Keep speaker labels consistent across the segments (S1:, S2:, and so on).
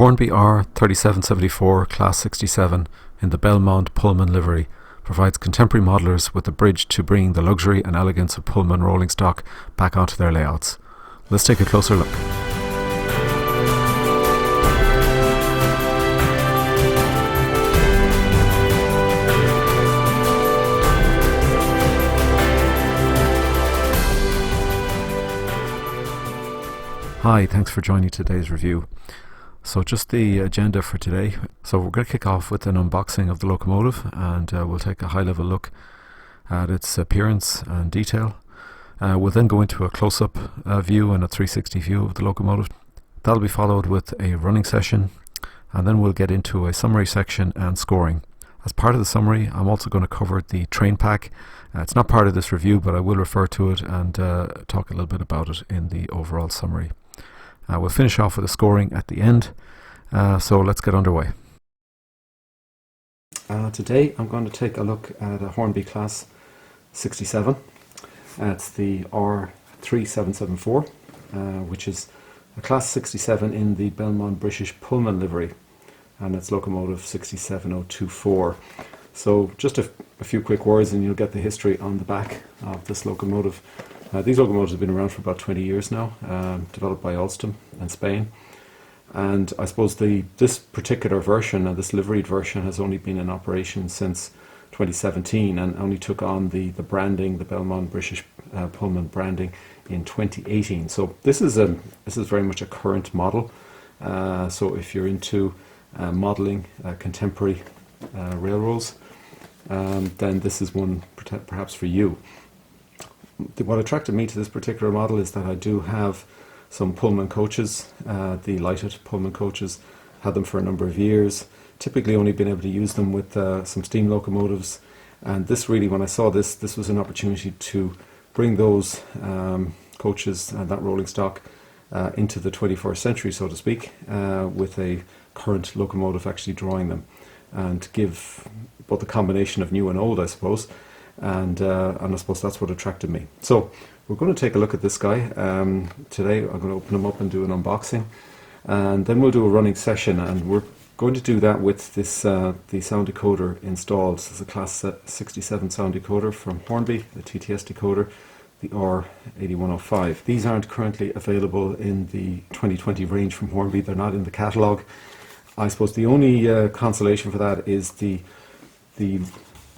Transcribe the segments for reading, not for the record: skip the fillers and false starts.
S1: Hornby R3774 Class 67 in the Belmond Pullman Livery provides contemporary modellers with a bridge to bring the luxury and elegance of Pullman rolling stock back onto their layouts. Let's take a closer look. Hi, thanks for joining today's review. So just the agenda for today. So we're going to kick off with an unboxing of the locomotive, and we'll take a high-level look at its appearance and detail. We'll then go into a close-up view and a 360 view of the locomotive. That'll be followed with a running session, and then we'll get into a summary section and scoring. As part of the summary, I'm also going to cover the train pack. It's not part of this review, but I will refer to it and talk a little bit about it in the overall summary. We'll finish off with a scoring at the end, so let's get underway. Today I'm going to take a look at a Hornby Class 67. It's the R3774, which is a Class 67 in the Belmond British Pullman livery, and it's locomotive 67024. So just a few quick words and you'll get the history on the back of this locomotive. These locomotives have been around for about 20 years now, developed by Alstom in Spain. And I suppose this particular version, this liveried version, has only been in operation since 2017 and only took on the branding, the Belmond British Pullman branding, in 2018. So this is very much a current model. So if you're into modelling contemporary railroads, then this is one perhaps for you. What attracted me to this particular model is that I do have some Pullman coaches, the lighted Pullman coaches. Had them for a number of years, typically only been able to use them with some steam locomotives, and this really, when I saw this was an opportunity to bring those coaches and that rolling stock into the 21st century, so to speak, with a current locomotive actually drawing them, and give both a combination of new and old, I suppose. And I suppose that's what attracted me. So we're going to take a look at this guy. Today I'm going to open him up and do an unboxing, and then we'll do a running session, and we're going to do that with this the sound decoder installed. This is a Class 67 sound decoder from Hornby, the TTS decoder, the R8105. These aren't currently available in the 2020 range from Hornby. They're not in the catalogue. I suppose the only consolation for that is the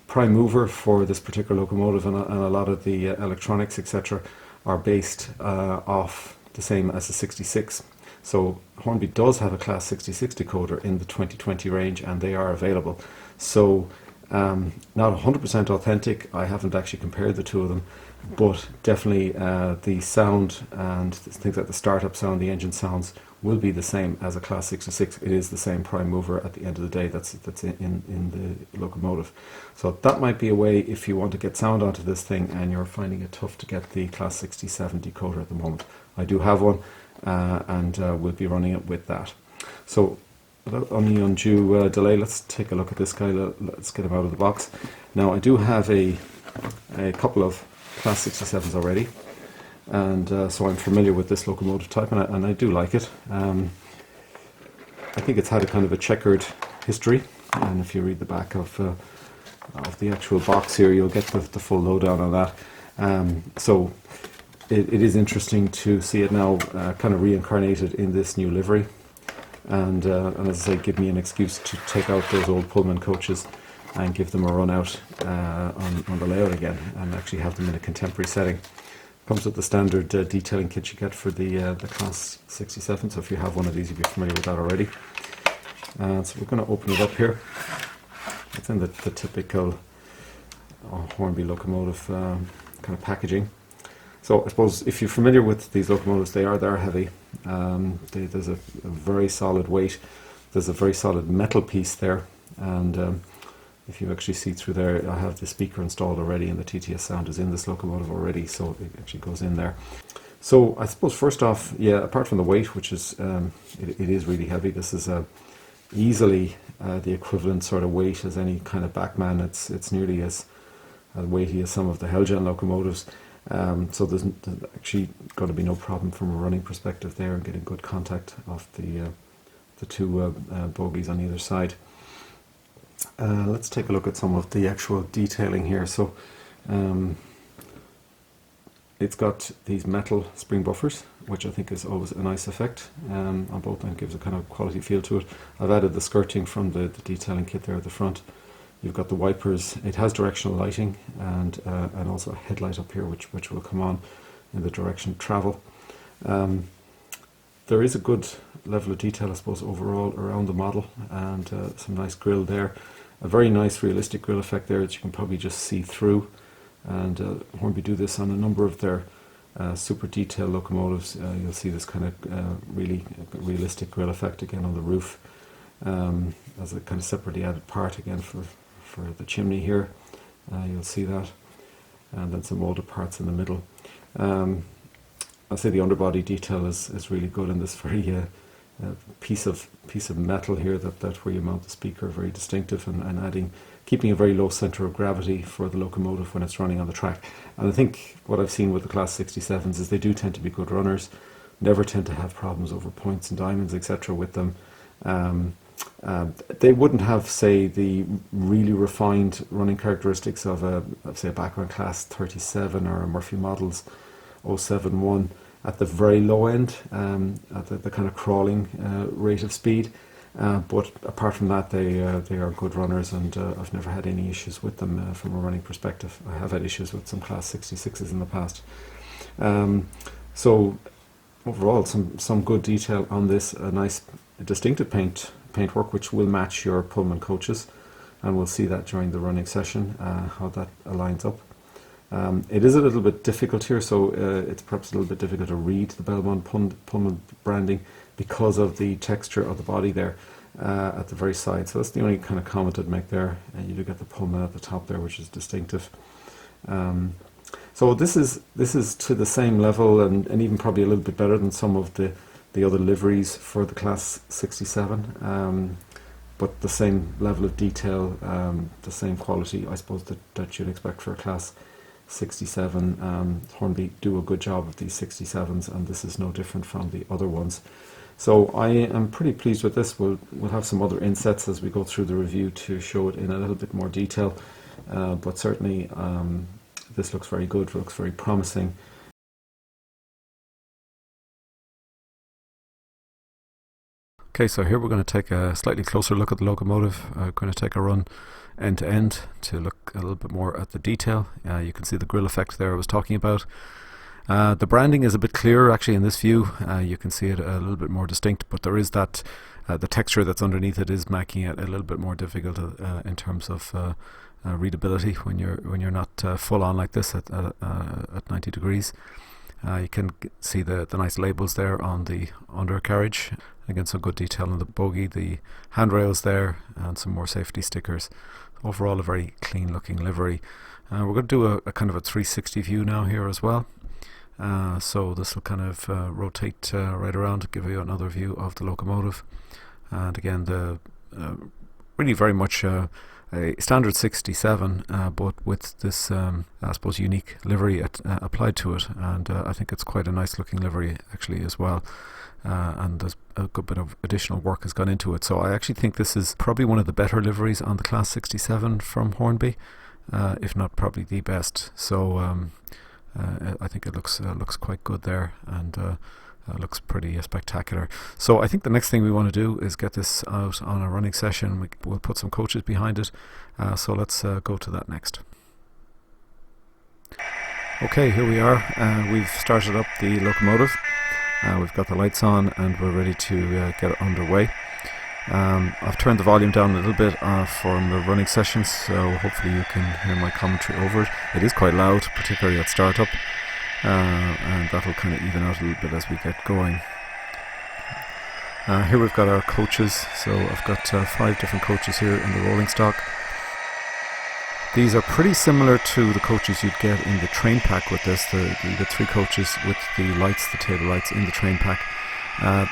S1: prime mover for this particular locomotive, and a lot of the electronics, etc., are based off the same as the 66. So Hornby does have a Class 66 decoder in the 2020 range, and they are available. So not 100% authentic. I haven't actually compared the two of them, but definitely the sound and things like the startup sound, the engine sounds, will be the same as a Class 66. It is the same prime mover at the end of the day that's in the locomotive. So that might be a way if you want to get sound onto this thing and you're finding it tough to get the Class 67 decoder at the moment. I do have one, and we'll be running it with that. So without any undue delay, let's take a look at this guy. Let's get him out of the box. Now I do have a couple of Class 67s already, and so I'm familiar with this locomotive type, and I do like it. I think it's had a kind of a checkered history, and if you read the back of the actual box here, you'll get the full lowdown on that. So it is interesting to see it now kind of reincarnated in this new livery, and as I say, give me an excuse to take out those old Pullman coaches and give them a run out on the layout again, and actually have them in a contemporary setting. Comes with the standard detailing kit you get for the Class 67, so if you have one of these, you'll be familiar with that already. So we're going to open it up here. It's in the typical Hornby locomotive kind of packaging. So I suppose if you're familiar with these locomotives, they're heavy. There's a very solid weight. There's a very solid metal piece there, and if you actually see through there, I have the speaker installed already, and the TTS Sound is in this locomotive already, so it actually goes in there. So I suppose first off, yeah, apart from the weight, which is it is really heavy, this is easily the equivalent sort of weight as any kind of backman. It's nearly as weighty as some of the Hellgen locomotives. So there's actually going to be no problem from a running perspective there, and getting good contact off the the two bogies on either side. Let's take a look at some of the actual detailing here. So it's got these metal spring buffers, which I think is always a nice effect on both, and gives a kind of quality feel to it. I've added the skirting from the detailing kit there at the front. You've got the wipers. It has directional lighting and also a headlight up here, which will come on in the direction of travel. There is a good level of detail, I suppose, overall around the model, and some nice grille there. A very nice realistic grille effect there that you can probably just see through. And Hornby do this on a number of their super detailed locomotives. You'll see this kind of really realistic grille effect again on the roof, as a kind of separately added part again for the chimney here. You'll see that, and then some molded parts in the middle. I'll say the underbody detail is really good in this very piece of metal here that where you mount the speaker, very distinctive, and keeping a very low center of gravity for the locomotive when it's running on the track. And I think what I've seen with the Class 67s is they do tend to be good runners, never tend to have problems over points and diamonds, etc. with them. They wouldn't have, say, the really refined running characteristics of a background Class 37 or a Murphy Models 071 at the very low end, at the kind of crawling rate of speed. But apart from that, they are good runners, and I've never had any issues with them from a running perspective. I have had issues with some Class 66s in the past. So overall, some good detail on this. A nice distinctive paintwork which will match your Pullman coaches, and we'll see that during the running session, how that aligns up. It is a little bit difficult here, so it's perhaps a little bit difficult to read the Belmond Pullman branding because of the texture of the body there at the very side. So that's the only kind of comment I'd make there. And you do get the Pullman at the top there, which is distinctive. So this is to the same level, and even probably a little bit better than some of the other liveries for the Class 967. But the same level of detail, the same quality, I suppose, that you'd expect for a Class 67. Hornby do a good job of these 67s, and this is no different from the other ones. So I am pretty pleased with this. We'll have some other insets as we go through the review to show it in a little bit more detail, but certainly this looks very good, looks very promising. Okay, so here we're going to take a slightly closer look at the locomotive. We're going to take a run end to end to look a little bit more at the detail. You can see the grille effect there I was talking about. The branding is a bit clearer actually in this view. You can see it a little bit more distinct, but there is that the texture that's underneath it is making it a little bit more difficult in terms of readability when you're not full on like this at 90 degrees. You can see the nice labels there on the undercarriage. Again, some good detail on the bogie, the handrails there, and some more safety stickers. Overall, a very clean looking livery. We're going to do a kind of a 360 view now here as well. So this will kind of rotate right around to give you another view of the locomotive. And again, the really very much a standard 67, but with this, I suppose, unique livery applied to it. And I think it's quite a nice looking livery actually as well. And there's a good bit of additional work has gone into it. So I actually think this is probably one of the better liveries on the Class 67 from Hornby, if not probably the best. So I think it looks quite good there, and looks pretty spectacular. So I think the next thing we want to do is get this out on a running session. We'll put some coaches behind it. So let's go to that next. Okay, here we are. We've started up the locomotive. We've got the lights on and we're ready to get it underway. I've turned the volume down a little bit from the running sessions, so hopefully you can hear my commentary over it. It is quite loud, particularly at startup, and that'll kind of even out a little bit as we get going. Here we've got our coaches, so I've got 5 different coaches here in the rolling stock. These are pretty similar to the coaches you'd get in the train pack with this. You get 3 coaches with the lights, the table lights in the train pack.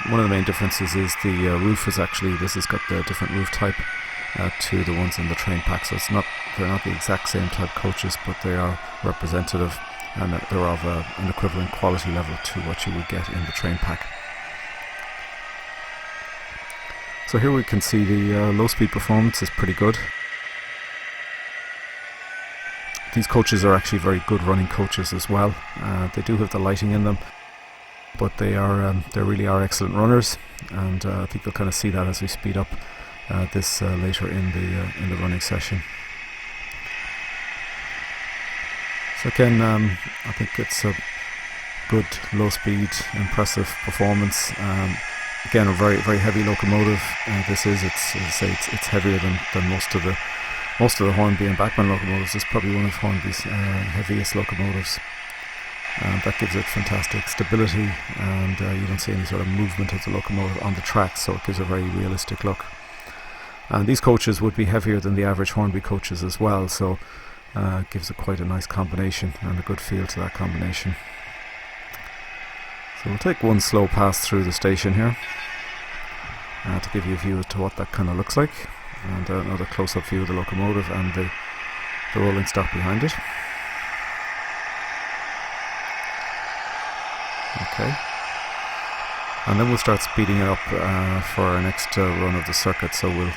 S1: One of the main differences is the roof is actually, this has got the different roof type to the ones in the train pack. So they're not the exact same type coaches, but they are representative, and they're of an equivalent quality level to what you would get in the train pack. So here we can see the low speed performance is pretty good. These coaches are actually very good running coaches as well. They do have the lighting in them, but they really are excellent runners, and I think you'll kind of see that as we speed up this later in the running session. So again, I think it's a good low speed, impressive performance. Again, a very, very heavy locomotive. It's heavier than most of the Hornby and Bachmann locomotives. It's probably one of Hornby's heaviest locomotives. That gives it fantastic stability, and you don't see any sort of movement of the locomotive on the track, so it gives a very realistic look. And these coaches would be heavier than the average Hornby coaches as well, so it gives it quite a nice combination and a good feel to that combination. So we'll take one slow pass through the station here to give you a view as to what that kind of looks like, and another close-up view of the locomotive and the rolling stock behind it. Okay, and then we'll start speeding it up for our next run of the circuit, so we'll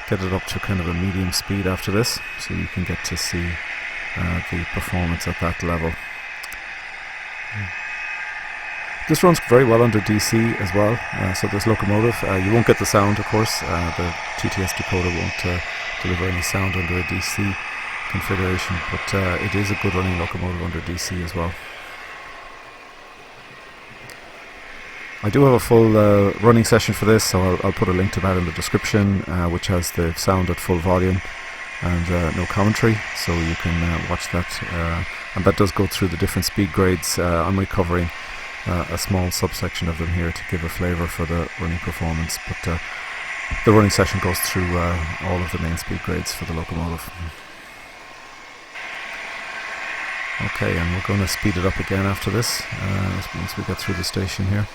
S1: get it up to kind of a medium speed after this, so you can get to see the performance at that level. This runs very well under DC as well, so this locomotive, you won't get the sound, of course. The TTS decoder won't deliver any sound under a DC configuration, but it is a good running locomotive under DC as well. I do have a full running session for this, so I'll put a link to that in the description, which has the sound at full volume and no commentary, so you can watch that. And that does go through the different speed grades. I'm recovering a small subsection of them here to give a flavour for the running performance, but the running session goes through all of the main speed grades for the locomotive. Okay, and we're going to speed it up again after this, once we get through the station here.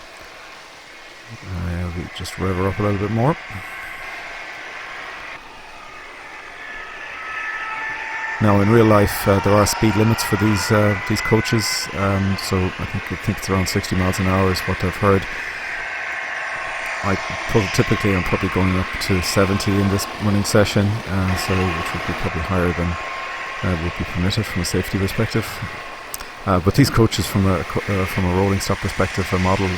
S1: We just rev her up a little bit more. Now, in real life, there are speed limits for these coaches, so I think it's around 60 miles an hour is what I've heard. Typically I'm probably going up to 70 in this running session, which would be probably higher than would be permitted from a safety perspective. But these coaches, from a rolling stock perspective, a model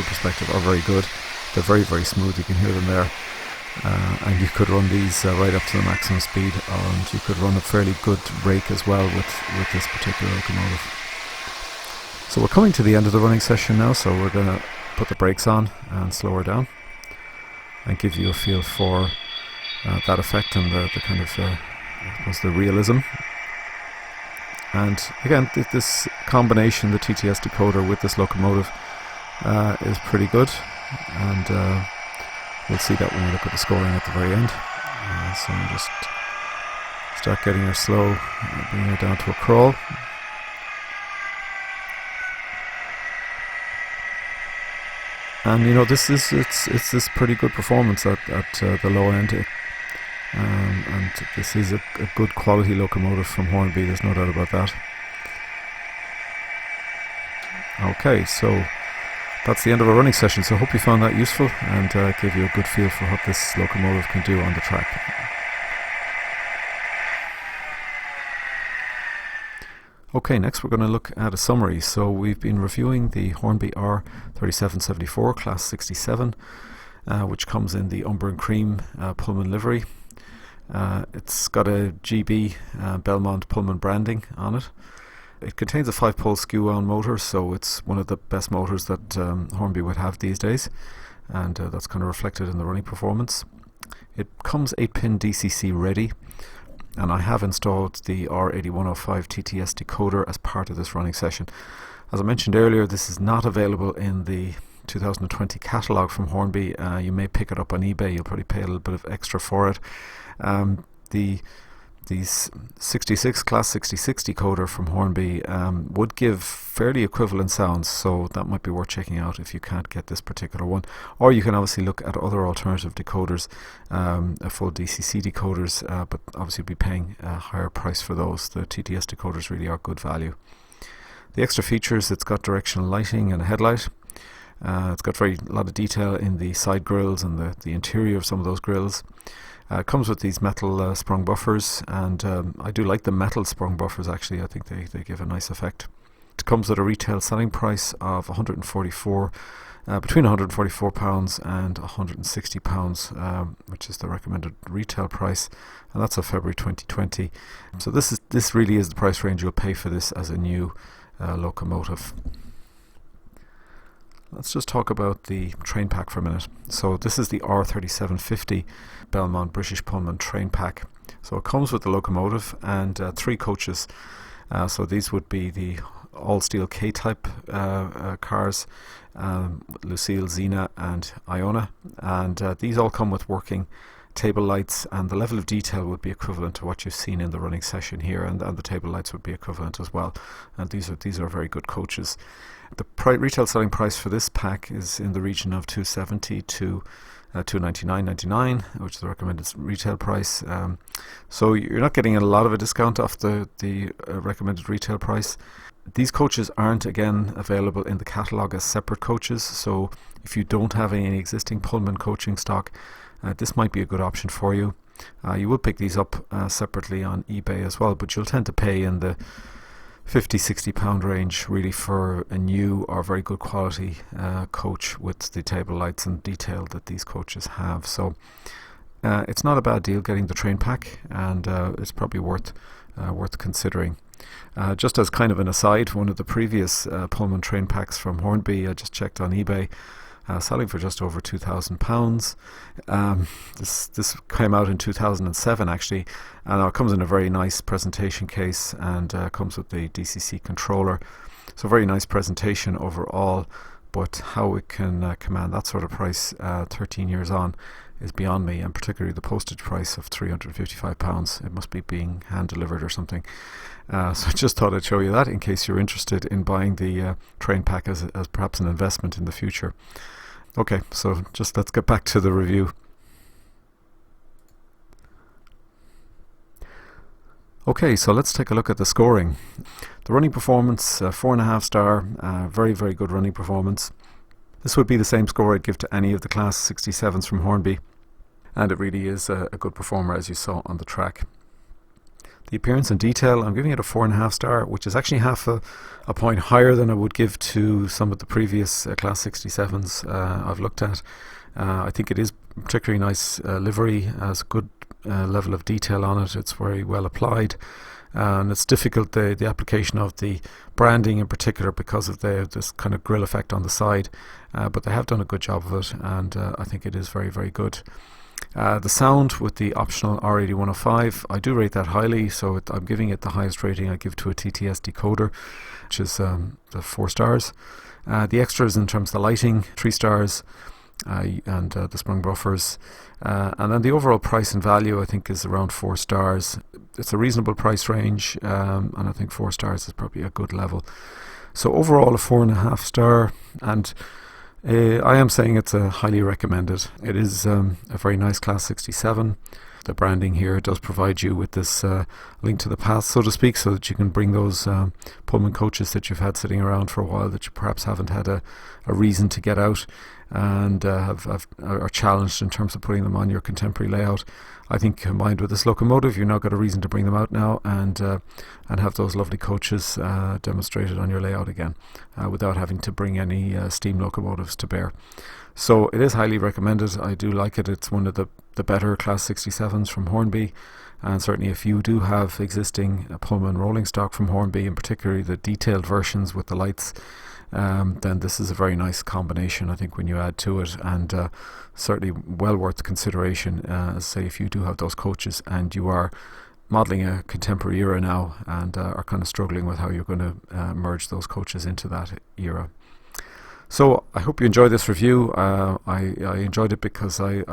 S1: perspective, are very good. They're very, very smooth. You can hear them there. And you could run these right up to the maximum speed, and you could run a fairly good rake as well with this particular locomotive. So we're coming to the end of the running session now, so we're going to put the brakes on and slow her down and give you a feel for that effect and the kind of I suppose the realism. And again, this combination, the TTS decoder with this locomotive, is pretty good, and we'll see that when we look at the scoring at the very end. So we'll just start getting her slow, bring her down to a crawl. And you know, it's this pretty good performance at the low end, and this is a good quality locomotive from Hornby. There's no doubt about that. Okay, so that's the end of our running session, so I hope you found that useful and gave you a good feel for what this locomotive can do on the track. Okay, next we're going to look at a summary. So we've been reviewing the Hornby R3774 Class 67, which comes in the umber and cream Pullman livery. It's got a GB Belmond Pullman branding on it. It contains a 5-pole skew-wound motor, so it's one of the best motors that Hornby would have these days, and that's kind of reflected in the running performance. It comes 8-pin DCC ready, and I have installed the R8105 TTS decoder as part of this running session. As I mentioned earlier, this is not available in the 2020 catalogue from Hornby. You may pick it up on eBay. You'll probably pay a little bit of extra for it. These 66 Class 66 decoder from Hornby would give fairly equivalent sounds, so that might be worth checking out if you can't get this particular one. Or you can obviously look at other alternative decoders, full DCC decoders, but obviously be paying a higher price for those. The TTS decoders really are good value. The extra features: it's got directional lighting and a headlight. It's got a lot of detail in the side grills and the interior of some of those grills. It comes with these metal sprung buffers, and I do like the metal sprung buffers actually. I think they give a nice effect. It comes at a retail selling price of between £144 and £160, which is the recommended retail price, and that's of February 2020. So this really is the price range you'll pay for this as a new locomotive. Let's just talk about the train pack for a minute. So this is the R3750 Belmond British Pullman train pack. So it comes with the locomotive and 3 coaches. So these would be the all-steel K-type cars, Lucille, Xena and Iona, and these all come with working table lights, and the level of detail would be equivalent to what you've seen in the running session here, and the table lights would be equivalent as well, and these are very good coaches. The retail selling price for this pack is in the region of £270 to £299.99, which is the recommended retail price. So you're not getting a lot of a discount off the recommended retail price. These coaches aren't again available in the catalogue as separate coaches, so if you don't have any existing Pullman coaching stock, this might be a good option for you. You will pick these up separately on eBay as well, but you'll tend to pay in the £50–60 range really for a new or very good quality coach with the table lights and detail that these coaches have. So it's not a bad deal getting the train pack, and it's probably worth considering. Just as kind of an aside, one of the previous Pullman train packs from Hornby, I just checked on eBay, selling for just over £2,000. This came out in 2007 actually, and it comes in a very nice presentation case, and comes with the DCC controller. So very nice presentation overall, but how it can command that sort of price 13 years on is beyond me, and particularly the postage price of £355. It must be being hand delivered or something. So I just thought I'd show you that in case you're interested in buying the train pack as perhaps an investment in the future. Okay, so just let's get back to the review. Okay, so let's take a look at the scoring. The running performance, 4.5 star, very, very good running performance. This would be the same score I'd give to any of the Class 67s from Hornby, and it really is a good performer, as you saw on the track. The appearance and detail, I'm giving it a 4.5 star, which is actually half a point higher than I would give to some of the previous Class 67s I've looked at. I think it is particularly nice livery, has a good level of detail on it. It's very well applied, and it's difficult, the application of the branding in particular, because of this kind of grill effect on the side, but they have done a good job of it, and I think it is very, very good. The sound with the optional R8105, I do rate that highly, so I'm giving it the highest rating I give to a TTS decoder, which is the 4 stars. The extras in terms of the lighting, 3 stars, and the sprung buffers, and then the overall price and value I think is around 4 stars. It's a reasonable price range, and I think 4 stars is probably a good level. So overall a 4.5 star, and I am saying it's a highly recommended. It is a very nice Class 67. The branding here does provide you with this link to the past, so to speak, so that you can bring those Pullman coaches that you've had sitting around for a while, that you perhaps haven't had a reason to get out, and are challenged in terms of putting them on your contemporary layout. I think combined with this locomotive, you've now got a reason to bring them out now and have those lovely coaches demonstrated on your layout again, without having to bring any steam locomotives to bear. So it is highly recommended. I do like it. It's one of the better Class 67s from Hornby, and certainly if you do have existing Pullman rolling stock from Hornby, and particularly the detailed versions with the lights, then this is a very nice combination, I think, when you add to it, and certainly well worth consideration, say if you do have those coaches and you are modelling a contemporary era now and are kind of struggling with how you're going to merge those coaches into that era. So I hope you enjoyed this review. I enjoyed it because I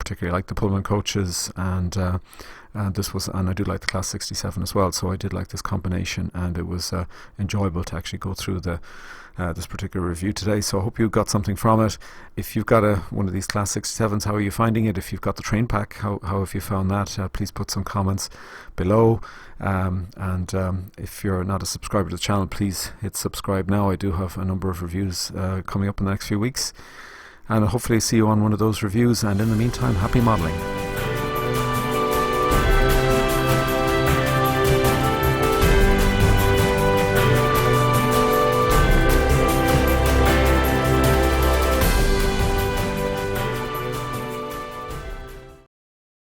S1: particularly like the Pullman coaches, and I do like the Class 67 as well, so I did like this combination, and it was enjoyable to actually go through this particular review today. So I hope you got something from it. If you've got one of these Class 67s, how are you finding it? If you've got the train pack, how have you found that? Please put some comments below, and if you're not a subscriber to the channel, please hit subscribe now. I do have a number of reviews coming up in the next few weeks, and I'll hopefully see you on one of those reviews, and in the meantime, happy modelling.